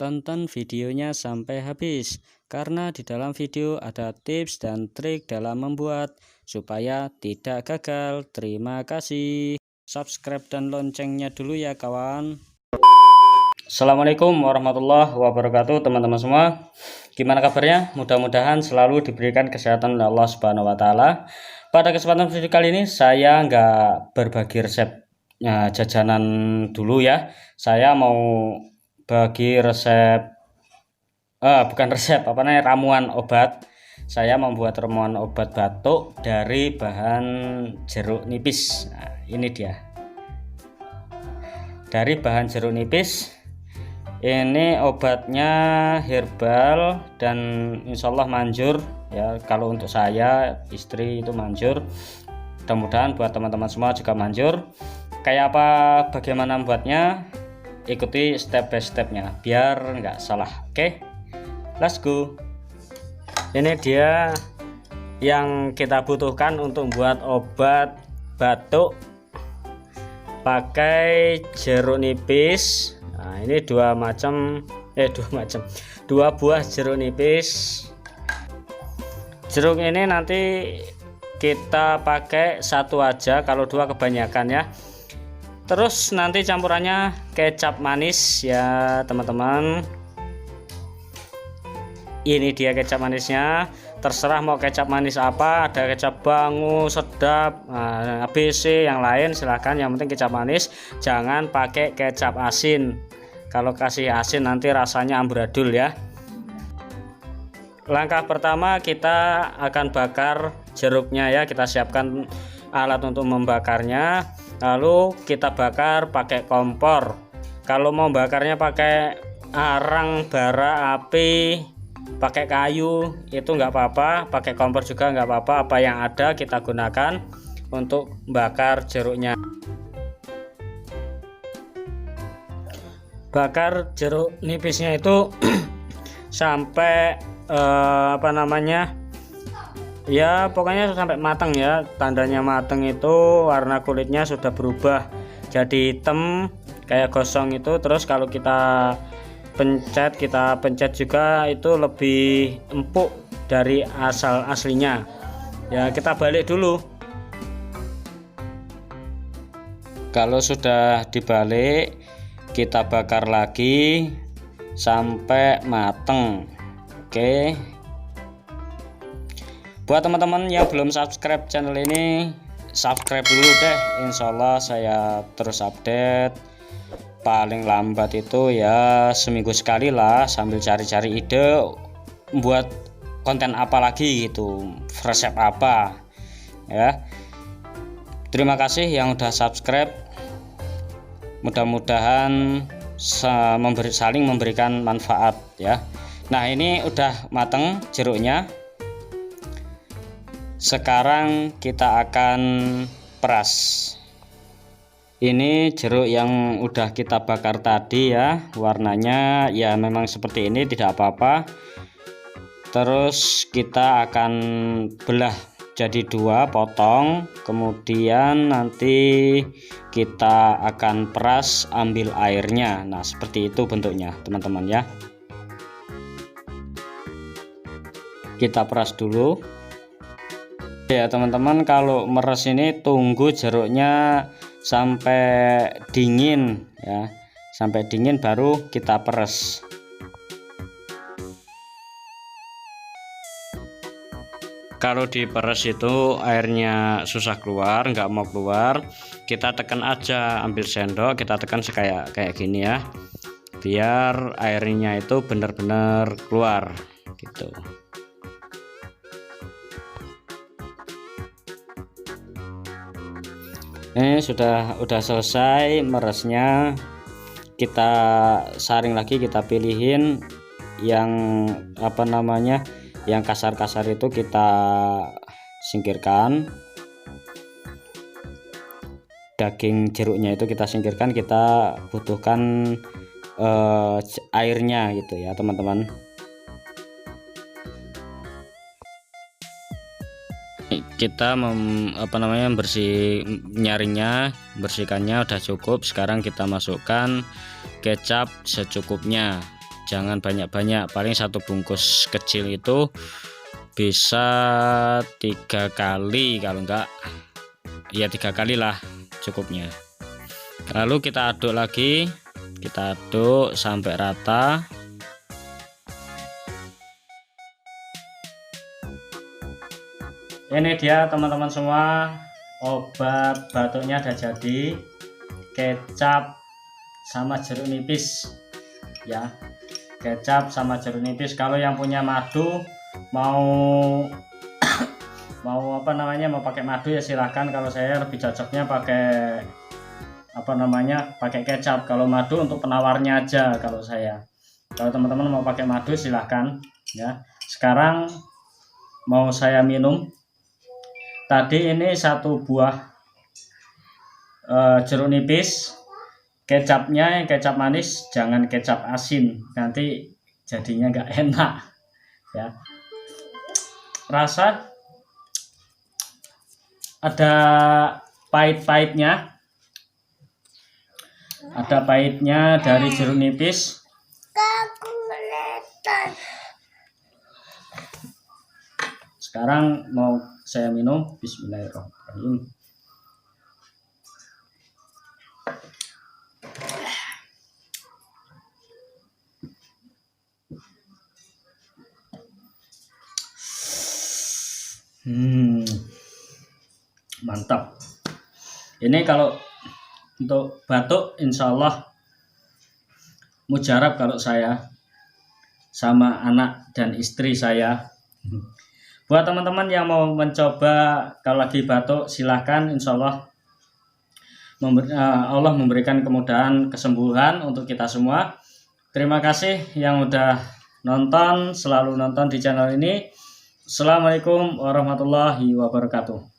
tonton videonya sampai habis, karena di dalam video ada tips dan trik dalam membuat supaya tidak gagal. Terima kasih. Subscribe dan loncengnya dulu ya kawan. Assalamualaikum warahmatullahi wabarakatuh teman-teman semua. Gimana kabarnya? Mudah-mudahan selalu diberikan kesehatan oleh Allah Subhanahu wa taala. Pada kesempatan video kali ini saya nggak berbagi resep jajanan dulu ya. Saya mau bagi resep bukan resep, ramuan obat. Saya membuat ramuan obat batuk dari bahan jeruk nipis. Nah, ini dia. Dari bahan jeruk nipis. Ini obatnya herbal dan insya Allah manjur ya. Kalau untuk saya, istri itu manjur. Mudah-mudahan buat teman-teman semua juga manjur. Kayak apa, bagaimana membuatnya? Ikuti step by stepnya biar nggak salah. Oke, let's go. Ini dia yang kita butuhkan untuk buat obat batuk pakai jeruk nipis. Nah, ini dua buah jeruk nipis. Jeruk ini nanti kita pakai satu aja, kalau dua kebanyakan ya. Terus nanti campurannya kecap manis ya teman-teman. Ini dia kecap manisnya. Terserah mau kecap manis apa, ada kecap Bangu, Sedap, ABC, yang lain silahkan. Yang penting kecap manis, jangan pakai kecap asin. Kalau kasih asin nanti rasanya amburadul ya. Langkah pertama kita akan bakar jeruknya ya. Kita siapkan alat untuk membakarnya. Lalu kita bakar pakai kompor. Kalau mau bakarnya pakai arang, bara, api, pakai kayu itu nggak apa-apa, pakai kompor juga nggak apa-apa. Apa yang ada kita gunakan untuk bakar jeruknya. Bakar jeruk nipisnya itu sampai ya pokoknya sampai matang ya. Tandanya matang itu warna kulitnya sudah berubah jadi hitam kayak gosong itu. Terus kalau kita pencet juga itu lebih empuk dari aslinya ya. Kita balik dulu. Kalau sudah dibalik kita bakar lagi sampai mateng. Oke, buat teman-teman yang belum subscribe channel ini, subscribe dulu deh. Insya Allah saya terus update. Paling lambat itu ya seminggu sekali lah, sambil cari-cari ide buat konten apa lagi gitu, resep apa ya. Terima kasih yang udah subscribe. Mudah-mudahan saling memberikan manfaat ya. Nah, ini udah mateng jeruknya. Sekarang kita akan peras. Ini jeruk yang udah kita bakar tadi ya. Warnanya ya memang seperti ini, tidak apa-apa. Terus kita akan belah jadi dua potong. Kemudian nanti kita akan peras, ambil airnya. Nah, seperti itu bentuknya teman-teman ya. Kita peras dulu ya teman-teman. Kalau meres ini tunggu jeruknya sampai dingin ya, sampai dingin baru kita peres. Kalau diperes itu airnya susah keluar, nggak mau keluar, kita tekan aja, ambil sendok kita tekan kayak gini ya, biar airnya itu benar-benar keluar gitu. Ini sudah selesai meresnya. Kita saring lagi, kita pilihin yang yang kasar-kasar itu kita singkirkan. Daging jeruknya itu kita singkirkan. Kita butuhkan airnya gitu ya teman-teman. Kita bersihkannya udah cukup. Sekarang kita masukkan kecap secukupnya. jangan banyak-banyak, paling satu bungkus kecil itu bisa 3 kali, kalau enggak ya 3 kali lah cukupnya. Lalu kita aduk lagi, kita aduk sampai rata. Ini dia teman-teman semua, obat batuknya udah jadi, kecap sama jeruk nipis ya, kecap sama jeruk nipis. Kalau yang punya madu mau mau apa namanya, mau pakai madu ya silahkan. Kalau saya lebih cocoknya pakai apa namanya, pakai kecap. Kalau madu untuk penawarnya aja kalau saya. Kalau teman-teman mau pakai madu silahkan ya. Sekarang mau saya minum. Tadi ini 1 buah jeruk nipis, kecapnya kecap manis, jangan kecap asin, nanti jadinya nggak enak ya. Rasa ada pahit-pahitnya, dari jeruk nipis. Sekarang mau saya minum. Bismillahirrahmanirrahim. Mantap. Ini kalau untuk batuk insya Allah mujarab kalau saya sama anak dan istri saya. Buat teman-teman yang mau mencoba kalau lagi batuk silahkan, insya Allah Allah memberikan kemudahan kesembuhan untuk kita semua. Terima kasih yang udah nonton, selalu nonton di channel ini. Assalamualaikum warahmatullahi wabarakatuh.